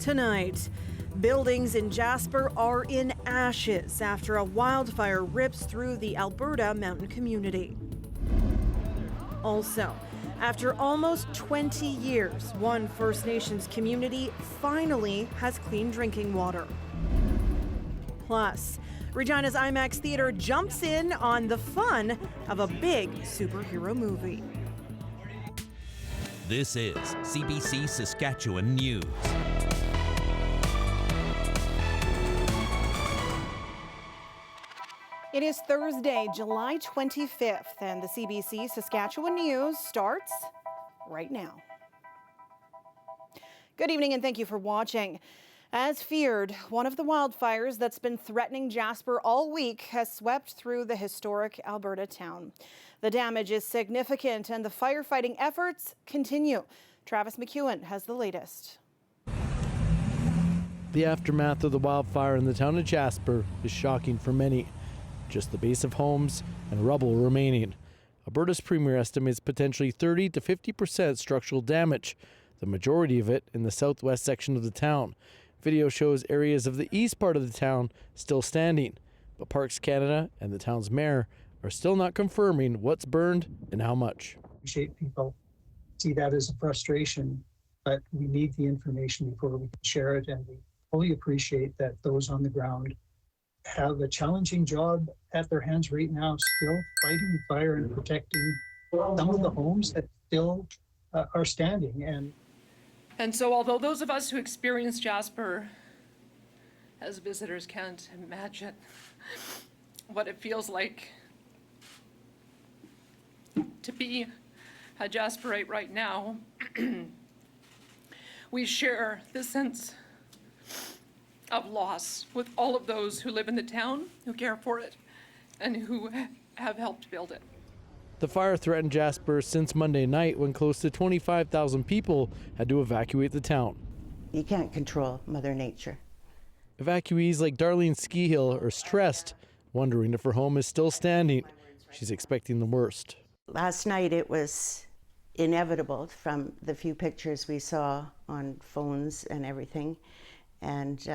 tonight. Buildings in Jasper are in ashes after a wildfire rips through the Alberta mountain community. Also, after almost 20 years, one First Nations community finally has clean drinking water. Plus, Regina's IMAX Theatre jumps in on the fun of a big superhero movie. This is CBC Saskatchewan News. It is Thursday, July 25th, and the CBC Saskatchewan News starts right now. Good evening and thank you for watching. As feared, one of the wildfires that's been threatening Jasper all week has swept through the historic Alberta town. The damage is significant and the firefighting efforts continue. Travis McEwen has the latest. The aftermath of the wildfire in the town of Jasper is shocking for many. Just the base of homes and rubble remaining. Alberta's premier estimates potentially 30 to 50% structural damage, the majority of it in the southwest section of the town. Video shows areas of the east part of the town still standing, but Parks Canada and the town's mayor are still not confirming what's burned and how much. People see that as a frustration, but we need the information before we can share it, and we fully appreciate that those on the ground have a challenging job at their hands right now, still fighting fire and protecting some of the homes that still are standing. And so although those of us who experience Jasper as visitors can't imagine what it feels like to be a Jasperite right now, we share this sense of loss with all of those who live in the town, who care for it, and who have helped build it. The fire threatened Jasper since Monday night when close to 25,000 people had to evacuate the town. You can't control Mother Nature. Evacuees like Darlene Skihill are stressed, wondering if her home is still standing. She's expecting the worst. Last night it was inevitable from the few pictures we saw on phones and everything. And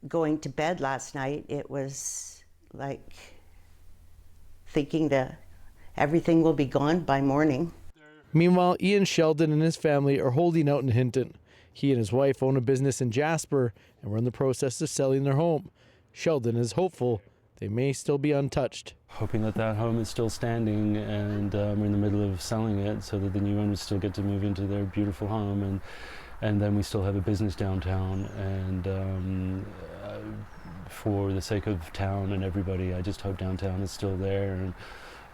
going to bed last night, it was like thinking that everything will be gone by morning. Meanwhile, Ian Sheldon and his family are holding out in Hinton. He and his wife own a business in Jasper and were in the process of selling their home. Sheldon is hopeful they may still be untouched. Hoping that that home is still standing, and we're in the middle of selling it so that the new owners still get to move into their beautiful home, and then we still have a business downtown. And for the sake of town and everybody, I just hope downtown is still there, and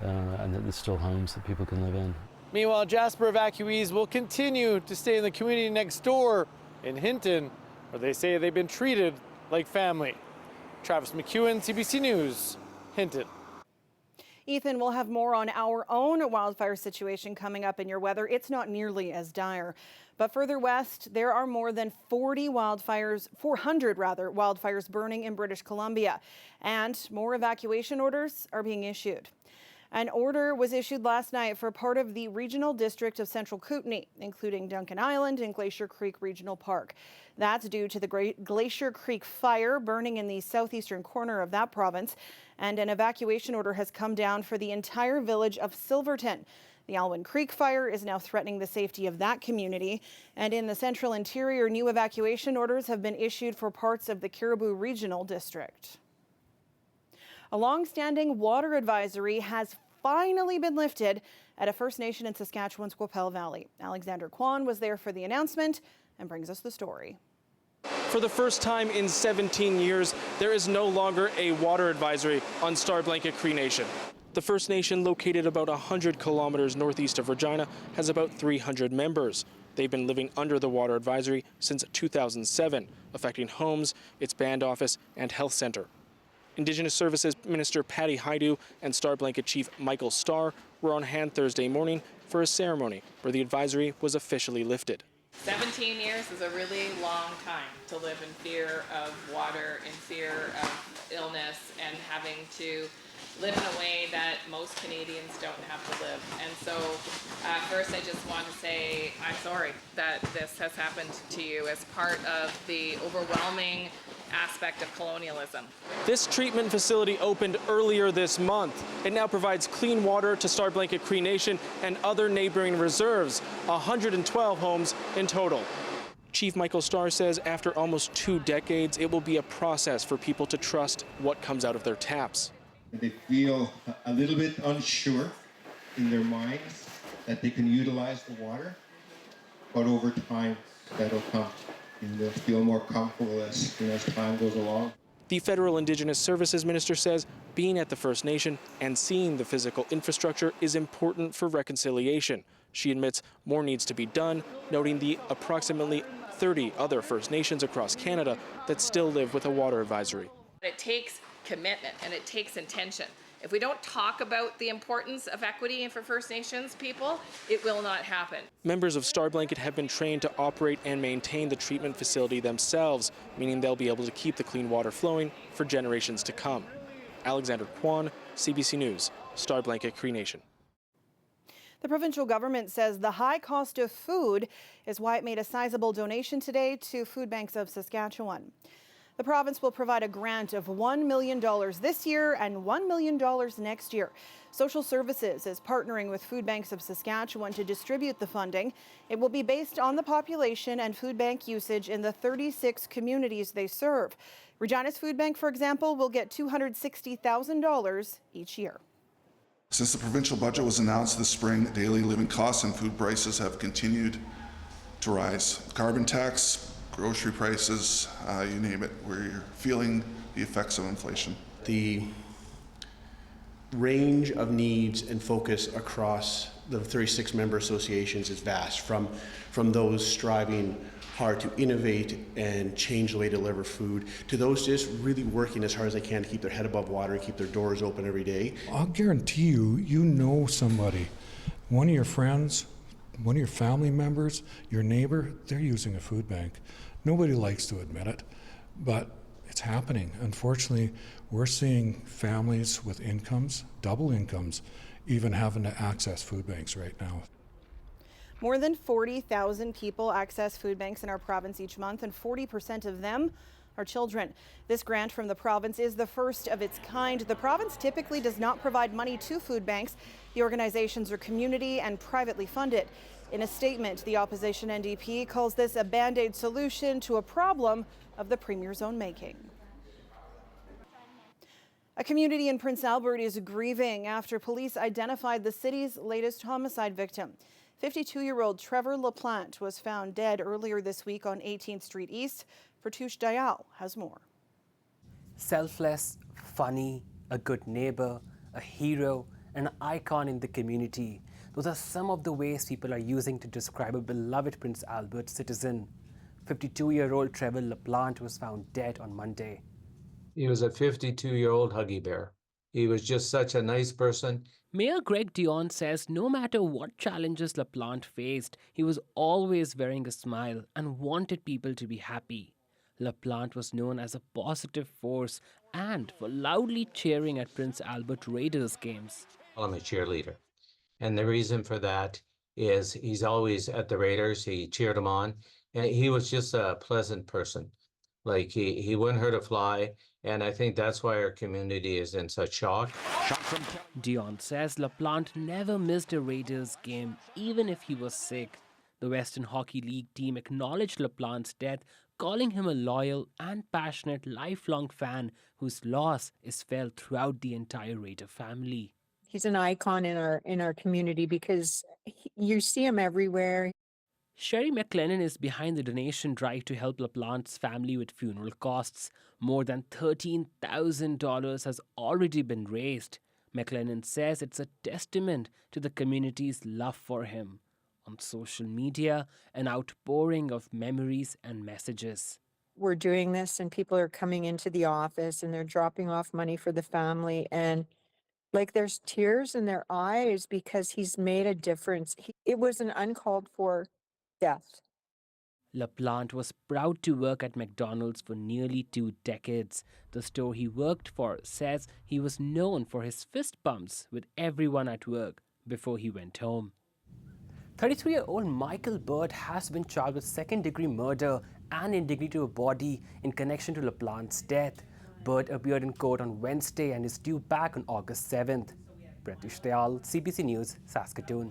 that there's still homes that people can live in. Meanwhile, Jasper evacuees will continue to stay in the community next door in Hinton, where they say they've been treated like family. Travis McEwen, CBC News, Hinton. Ethan, we'll have more on our own wildfire situation coming up in your weather. It's not nearly as dire. But further west, there are more than 400 wildfires burning in British Columbia, and more evacuation orders are being issued. An order was issued last night for part of the regional district of Central Kootenay, including Duncan Island and Glacier Creek Regional Park. That's due to the Great Glacier Creek fire burning in the southeastern corner of that province, and an evacuation order has come down for the entire village of Silverton. The Alwyn Creek fire is now threatening the safety of that community, and in the central interior, new evacuation orders have been issued for parts of the Caribou Regional District. A long-standing water advisory has finally been lifted at a First Nation in Saskatchewan's Qu'Appelle Valley. Alexander Kwan was there for the announcement and brings us the story. For the first time in 17 years, there is no longer a water advisory on Star Blanket Cree Nation. The First Nation, located about 100 kilometers northeast of Regina, has about 300 members. They've been living under the water advisory since 2007, affecting homes, its band office, and health center. Indigenous Services Minister Patty Haidu and Star Blanket Chief Michael Starr were on hand Thursday morning for a ceremony where the advisory was officially lifted. 17 years is a really long time to live in fear of water, in fear of illness, and having to live in a way that most Canadians don't have to live. And so first I just want to say I'm sorry that this has happened to you as part of the overwhelming aspect of colonialism. This treatment facility opened earlier this month. It now provides clean water to Star Blanket Cree Nation and other neighboring reserves, 112 homes in total. Chief Michael Starr says after almost 2 decades, it will be a process for people to trust what comes out of their taps. They feel a little bit unsure in their minds that they can utilize the water, but over time that'll come. And they'll feel more comfortable as time goes along. The federal Indigenous Services Minister says being at the First Nation and seeing the physical infrastructure is important for reconciliation. She admits more needs to be done, noting the approximately 30 other First Nations across Canada that still live with a water advisory. It takes commitment and it takes intention. If we don't talk about the importance of equity for First Nations people, it will not happen. Members of Star Blanket have been trained to operate and maintain the treatment facility themselves, meaning they'll be able to keep the clean water flowing for generations to come. Alexander Kwan, CBC News, Star Blanket Cree Nation. The provincial government says the high cost of food is why it made a sizable donation today to food banks of Saskatchewan. The province will provide a grant of $1 million this year and $1 million next year. Social Services is partnering with food banks of Saskatchewan to distribute the funding. It will be based on the population and food bank usage in the 36 communities they serve. Regina's Food Bank, for example, will get $260,000 each year. Since the provincial budget was announced this spring, daily living costs and food prices have continued to rise. Carbon tax, grocery prices, you name it, we're feeling the effects of inflation. The range of needs and focus across the 36 member associations is vast, from those striving hard to innovate and change the way to deliver food, to those just really working as hard as they can to keep their head above water and keep their doors open every day. I'll guarantee you, you know somebody, one of your friends, one of your family members, your neighbor, they're using a food bank. Nobody likes to admit it, but it's happening. Unfortunately, we're seeing families with incomes, double incomes, even having to access food banks right now. More than 40,000 people access food banks in our province each month, and 40% of them are children. This grant from the province is the first of its kind. The province typically does not provide money to food banks. The organizations are community and privately funded. In a statement, the opposition NDP calls this a band-aid solution to a problem of the Premier's own making. A community in Prince Albert is grieving after police identified the city's latest homicide victim. 52-year-old Trevor LaPlante was found dead earlier this week on 18th Street East. Fartouche Dayal has more. Selfless, funny, a good neighbor, a hero, an icon in the community. Those are some of the ways people are using to describe a beloved Prince Albert citizen. 52-year-old Trevor LaPlante was found dead on Monday. He was a 52-year-old Huggy Bear. He was just such a nice person. Mayor Greg Dion says no matter what challenges LaPlante faced, he was always wearing a smile and wanted people to be happy. LaPlante was known as a positive force and for loudly cheering at Prince Albert Raiders games. I'm a cheerleader. And the reason for that is he's always at the Raiders. He cheered them on. And he was just a pleasant person. Like he wouldn't hurt a fly. And I think that's why our community is in such shock. Dion says LaPlante never missed a Raiders game, even if he was sick. The Western Hockey League team acknowledged LaPlante's death, calling him a loyal and passionate lifelong fan whose loss is felt throughout the entire Raider family. He's an icon in our community because you see him everywhere. Sherry McLennan is behind the donation drive to help LaPlante's family with funeral costs. More than $13,000 has already been raised. McLennan says it's a testament to the community's love for him. On social media, an outpouring of memories and messages. We're doing this and people are coming into the office and they're dropping off money for the family, and there's tears in their eyes because he's made a difference. It was an uncalled for death. LaPlante was proud to work at McDonald's for nearly 2 decades. The store he worked for says he was known for his fist bumps with everyone at work before he went home. 33-year-old Michael Bird has been charged with second-degree murder and indignity to a body in connection to LaPlante's death. Bird appeared in court on Wednesday and is due back on August 7th. Pratish Dayal, CBC News, Saskatoon.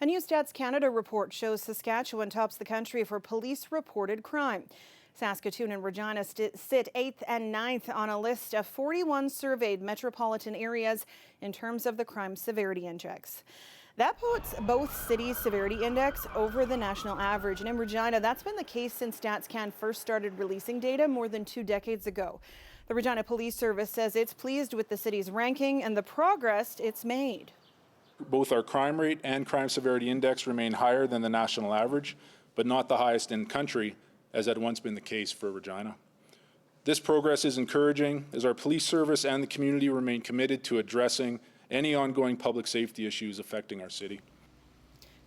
A new Stats Canada report shows Saskatchewan tops the country for police-reported crime. Saskatoon and Regina sit 8th and 9th on a list of 41 surveyed metropolitan areas in terms of the crime severity index. That puts both cities' severity index over the national average. And in Regina, that's been the case since StatsCan first started releasing data more than 2 decades ago. The Regina Police Service says it's pleased with the city's ranking and the progress it's made. Both our crime rate and crime severity index remain higher than the national average, but not the highest in country, as had once been the case for Regina. This progress is encouraging as our police service and the community remain committed to addressing any ongoing public safety issues affecting our city.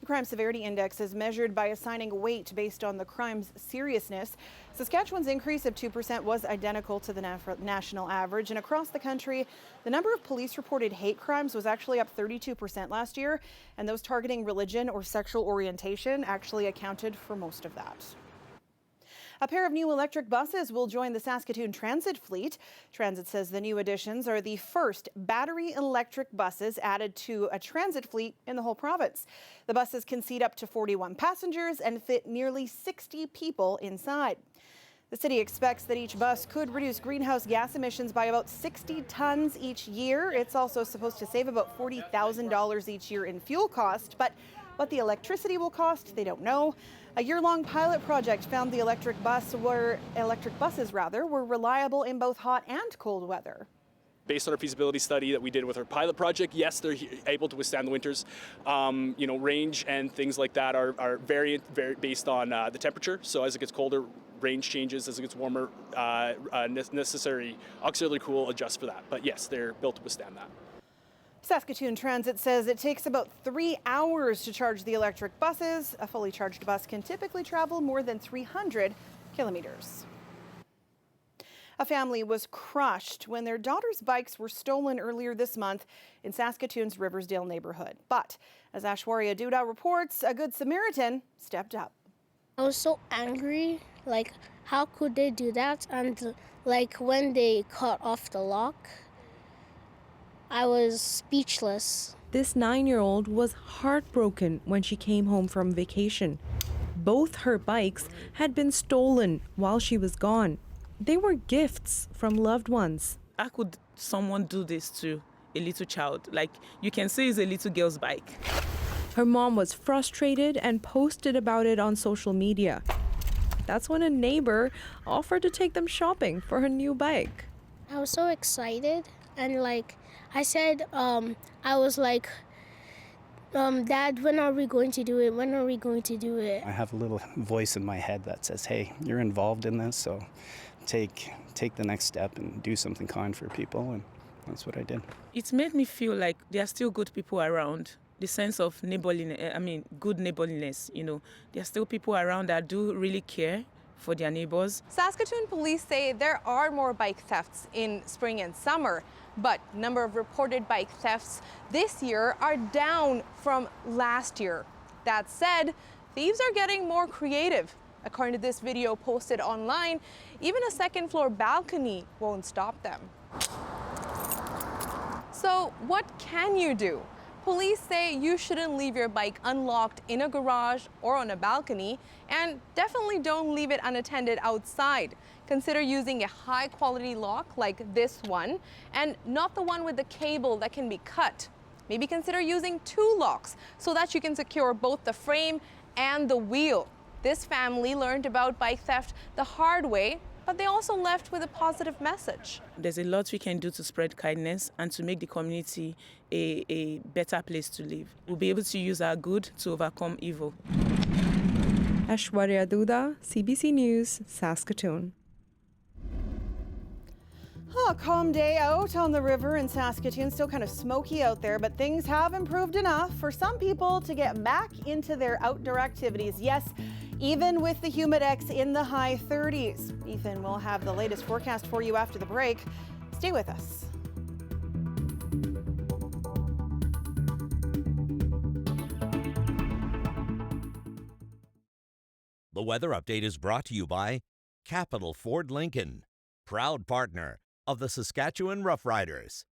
The crime severity index is measured by assigning weight based on the crime's seriousness. Saskatchewan's increase of 2% was identical to the national average, and across the country, the number of police-reported hate crimes was actually up 32% last year, and those targeting religion or sexual orientation actually accounted for most of that. A pair of new electric buses will join the Saskatoon transit fleet. Transit says the new additions are the first battery electric buses added to a transit fleet in the whole province. The buses can seat up to 41 passengers and fit nearly 60 people inside. The city expects that each bus could reduce greenhouse gas emissions by about 60 tons each year. It's also supposed to save about $40,000 each year in fuel cost, but what the electricity will cost, they don't know. A year-long pilot project found the electric buses were reliable in both hot and cold weather. Based on our feasibility study that we did with our pilot project, yes, they're able to withstand the winters. Range and things like that are variant based on the temperature. So as it gets colder, range changes. As it gets warmer, necessary auxiliary cool adjusts for that. But yes, they're built to withstand that. Saskatoon Transit says it takes about 3 hours to charge the electric buses. A fully charged bus can typically travel more than 300 kilometers. A family was crushed when their daughter's bikes were stolen earlier this month in Saskatoon's Riversdale neighborhood. But as Ashwarya Duda reports, a Good Samaritan stepped up. I was so angry, how could they do that? And when they cut off the lock, I was speechless. This 9-year-old was heartbroken when she came home from vacation. Both her bikes had been stolen while she was gone. They were gifts from loved ones. How could someone do this to a little child? You can see it's a little girl's bike. Her mom was frustrated and posted about it on social media. That's when a neighbor offered to take them shopping for her new bike. I was so excited and I said, I was like, Dad, when are we going to do it? When are we going to do it? I have a little voice in my head that says, hey, you're involved in this, so take the next step and do something kind for people, and that's what I did. It made me feel like there are still good people around. The sense of neighborliness, good neighborliness, there are still people around that do really care for their neighbors. Saskatoon police say there are more bike thefts in spring and summer, but number of reported bike thefts this year are down from last year. That said, thieves are getting more creative. According to this video posted online, even a second-floor balcony won't stop them. So what can you do? Police say you shouldn't leave your bike unlocked in a garage or on a balcony, and definitely don't leave it unattended outside. Consider using a high-quality lock like this one, and not the one with the cable that can be cut. Maybe consider using 2 locks so that you can secure both the frame and the wheel. This family learned about bike theft the hard way, but they also left with a positive message. There's a lot we can do to spread kindness and to make the community a better place to live. We'll be able to use our good to overcome evil. Ashwarya Duda, CBC News, Saskatoon. A calm day out on the river in Saskatoon. Still kind of smoky out there, but things have improved enough for some people to get back into their outdoor activities. Yes, even with the humidex in the high 30s. Ethan will have the latest forecast for you after the break. Stay with us. The weather update is brought to you by Capital Ford Lincoln, proud partner of the Saskatchewan Roughriders.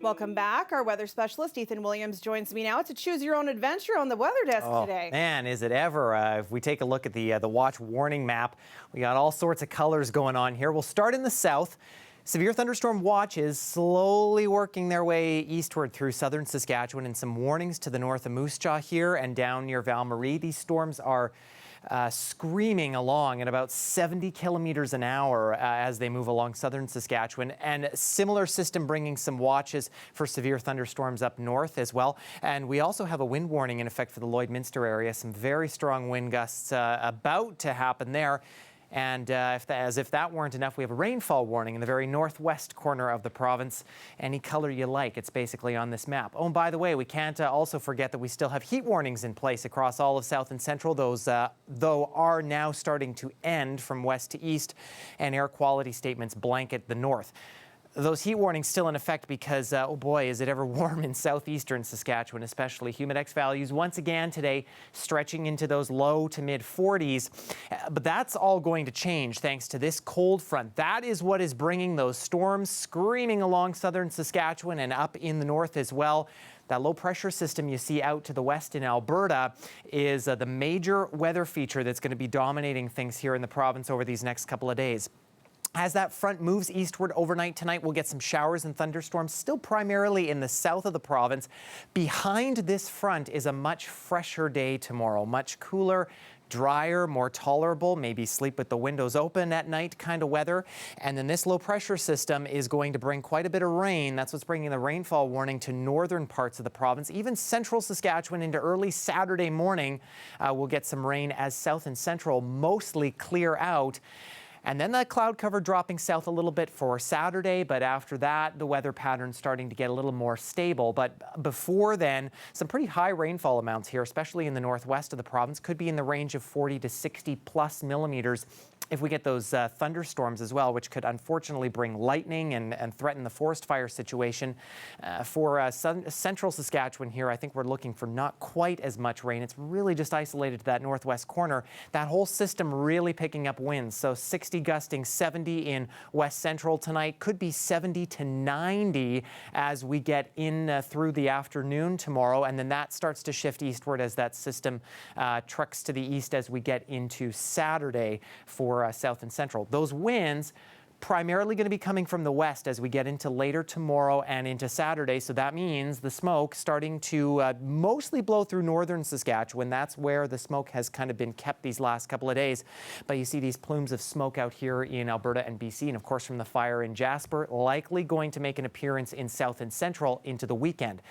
Welcome back. Our weather specialist, Ethan Williams, joins me now to choose your own adventure on the weather desk today. Man, is it ever. If we take a look at the watch warning map, we got all sorts of colors going on here. We'll start in the south. Severe thunderstorm watches slowly working their way eastward through southern Saskatchewan, and some warnings to the north of Moose Jaw here and down near Val Marie. These storms are screaming along at about 70 kilometers an hour as they move along southern Saskatchewan, and similar system bringing some watches for severe thunderstorms up north as well. And we also have a wind warning in effect for the Lloydminster area. Some very strong wind gusts about to happen there. And as if that weren't enough, we have a rainfall warning in the very northwest corner of the province. Any color you like, it's basically on this map. Oh, and by the way, we can't also forget that we still have heat warnings in place across all of south and central. Those, though, are now starting to end from west to east, and air quality statements blanket the north. Those heat warnings still in effect because, oh boy, is it ever warm in southeastern Saskatchewan, especially. Humidex values once again today stretching into those low to mid 40s. But that's all going to change thanks to this cold front. That is what is bringing those storms screaming along southern Saskatchewan and up in the north as well. That low pressure system you see out to the west in Alberta is the major weather feature that's going to be dominating things here in the province over these next couple of days. As that front moves eastward overnight tonight, we'll get some showers and thunderstorms, still primarily in the south of the province. Behind this front is a much fresher day tomorrow, much cooler, drier, more tolerable, maybe sleep with the windows open at night kind of weather. And then this low pressure system is going to bring quite a bit of rain. That's what's bringing the rainfall warning to northern parts of the province. Even central Saskatchewan into early Saturday morning, we'll get some rain as south and central mostly clear out. And then that cloud cover dropping south a little bit for Saturday, but after that, the weather pattern starting to get a little more stable. But before then, some pretty high rainfall amounts here, especially in the northwest of the province, could be in the range of 40 to 60 plus millimeters if we get those thunderstorms as well, which could unfortunately bring lightning and threaten the forest fire situation. For central Saskatchewan here, I think we're looking for not quite as much rain. It's really just isolated to that northwest corner. That whole system really picking up winds. So 60 gusting, 70 in west central tonight. Could be 70 to 90 as we get in through the afternoon tomorrow. And then that starts to shift eastward as that system trucks to the east as we get into Saturday for south and central. Those winds primarily going to be coming from the west as we get into later tomorrow and into Saturday. So that means the smoke starting to mostly blow through northern Saskatchewan. That's where the smoke has kind of been kept these last couple of days. But you see these plumes of smoke out here in Alberta and BC, and of course from the fire in Jasper, likely going to make an appearance in south and central into the weekend.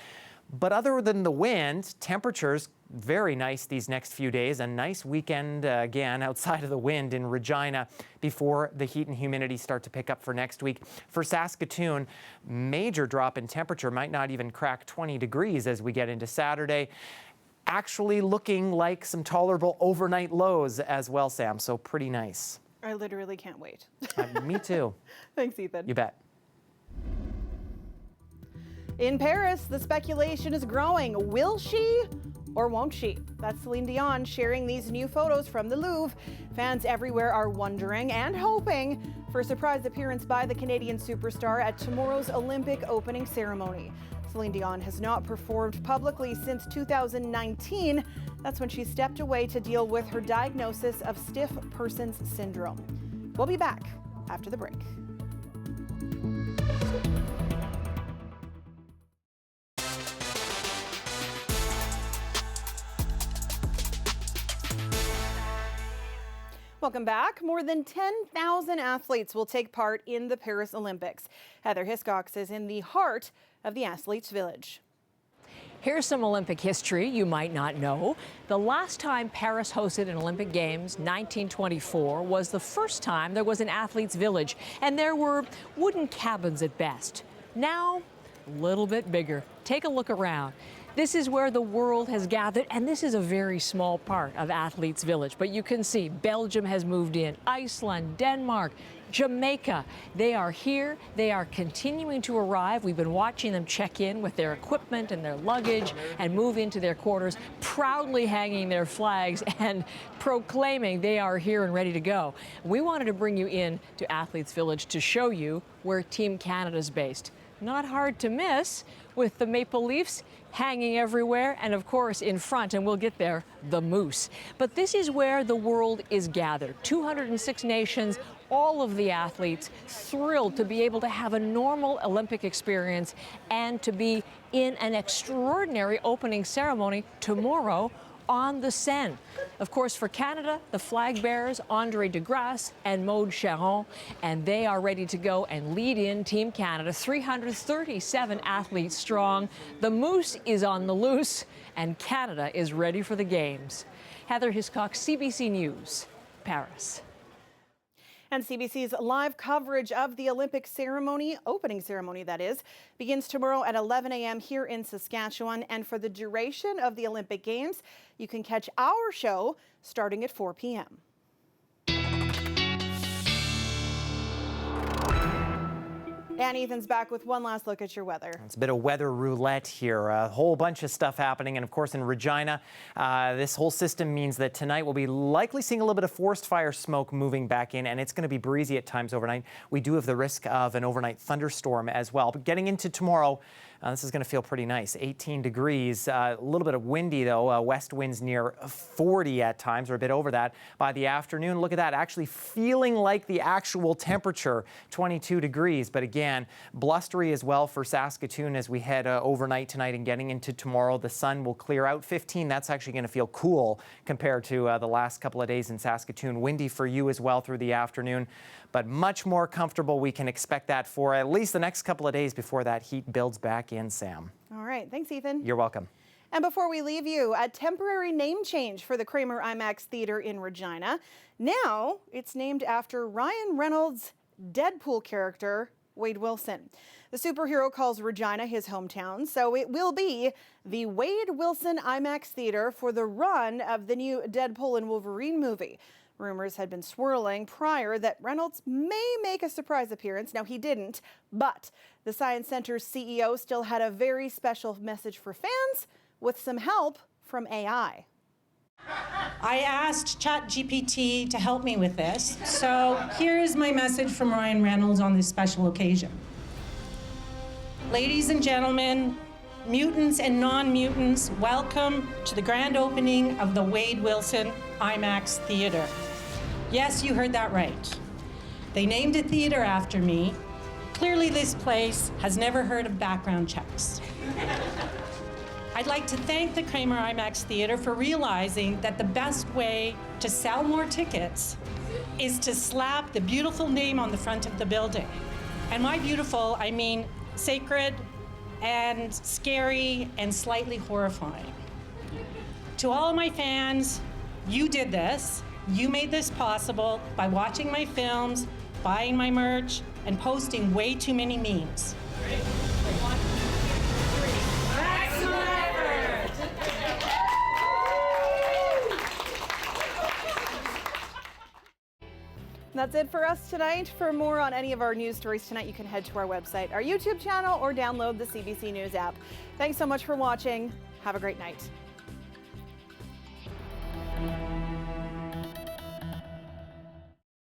But other than the wind, temperatures very nice these next few days. A nice weekend again outside of the wind in Regina before the heat and humidity start to pick up for next week. For Saskatoon, major drop in temperature, might not even crack 20 degrees as we get into Saturday. Actually looking like some tolerable overnight lows as well, Sam. So pretty nice. I literally can't wait. Me too. Thanks, Ethan. You bet. In Paris, the speculation is growing. Will she or won't she? That's Celine Dion sharing these new photos from the Louvre. Fans everywhere are wondering and hoping for a surprise appearance by the Canadian superstar at tomorrow's Olympic opening ceremony. Celine Dion has not performed publicly since 2019. That's when she stepped away to deal with her diagnosis of stiff person's syndrome. We'll be back after the break. Welcome back. More than 10,000 athletes will take part in the Paris Olympics. Heather Hiscox is in the heart of the athletes' village. Here's some Olympic history you might not know. The last time Paris hosted an Olympic Games, 1924, was the first time there was an athletes' village, and there were wooden cabins at best. Now, a little bit bigger. Take a look around. This is where the world has gathered, and this is a very small part of Athletes Village. But you can see Belgium has moved in, Iceland, Denmark, Jamaica. They are here. They are continuing to arrive. We've been watching them check in with their equipment and their luggage and move into their quarters, proudly hanging their flags and proclaiming they are here and ready to go. We wanted to bring you in to Athletes Village to show you where Team Canada's based. Not hard to miss, with the Maple Leafs hanging everywhere, and of course in front, and we'll get there, the Moose. But this is where the world is gathered. 206 nations, all of the athletes thrilled to be able to have a normal Olympic experience and to be in an extraordinary opening ceremony tomorrow on the Seine. Of course, for Canada, the flag bearers, Andre de Grasse and Maude Charon, and they are ready to go and lead in Team Canada, 337 athletes strong. The Moose is on the loose, and Canada is ready for the Games. Heather Hiscock, CBC News, Paris. And CBC's live coverage of the Olympic ceremony, opening ceremony that is, begins tomorrow at 11 a.m. here in Saskatchewan. And for the duration of the Olympic Games, you can catch our show starting at 4 p.m. And Ethan's back with one last look at your weather. It's a bit of weather roulette here. A whole bunch of stuff happening. And of course, in Regina, this whole system means that tonight we'll be likely seeing a little bit of forest fire smoke moving back in, and it's going to be breezy at times overnight. We do have the risk of an overnight thunderstorm as well. But getting into tomorrow, this is going to feel pretty nice. 18 degrees, a little bit of windy though, west winds near 40 at times, or a bit over that by the afternoon. Look at that, actually feeling like the actual temperature, 22 degrees. But again, blustery as well for Saskatoon as we head overnight tonight and getting into tomorrow. The sun will clear out. 15, that's actually going to feel cool compared to the last couple of days in Saskatoon. Windy for you as well through the afternoon, but much more comfortable. We can expect that for at least the next couple of days before that heat builds back in, Sam. All right. Thanks, Ethan. You're welcome. And before we leave you, a temporary name change for the Kramer IMAX Theatre in Regina. Now it's named after Ryan Reynolds' Deadpool character, Wade Wilson. The superhero calls Regina his hometown, so it will be the Wade Wilson IMAX Theatre for the run of the new Deadpool and Wolverine movie. Rumors had been swirling prior that Reynolds may make a surprise appearance. Now, he didn't, but the Science Center's CEO still had a very special message for fans with some help from AI. I asked ChatGPT to help me with this, so here's my message from Ryan Reynolds on this special occasion. Ladies and gentlemen, mutants and non-mutants, welcome to the grand opening of the Wade Wilson IMAX Theatre. Yes, you heard that right. They named a theater after me. Clearly this place has never heard of background checks. I'd like to thank the Kramer IMAX Theatre for realizing that the best way to sell more tickets is to slap the beautiful name on the front of the building. And by beautiful, I mean sacred and scary and slightly horrifying. To all of my fans, you did this. You made this possible by watching my films, buying my merch, and posting way too many memes. That's it for us tonight. For more on any of our news stories tonight, you can head to our website, our YouTube channel, or download the CBC News app. Thanks so much for watching. Have a great night.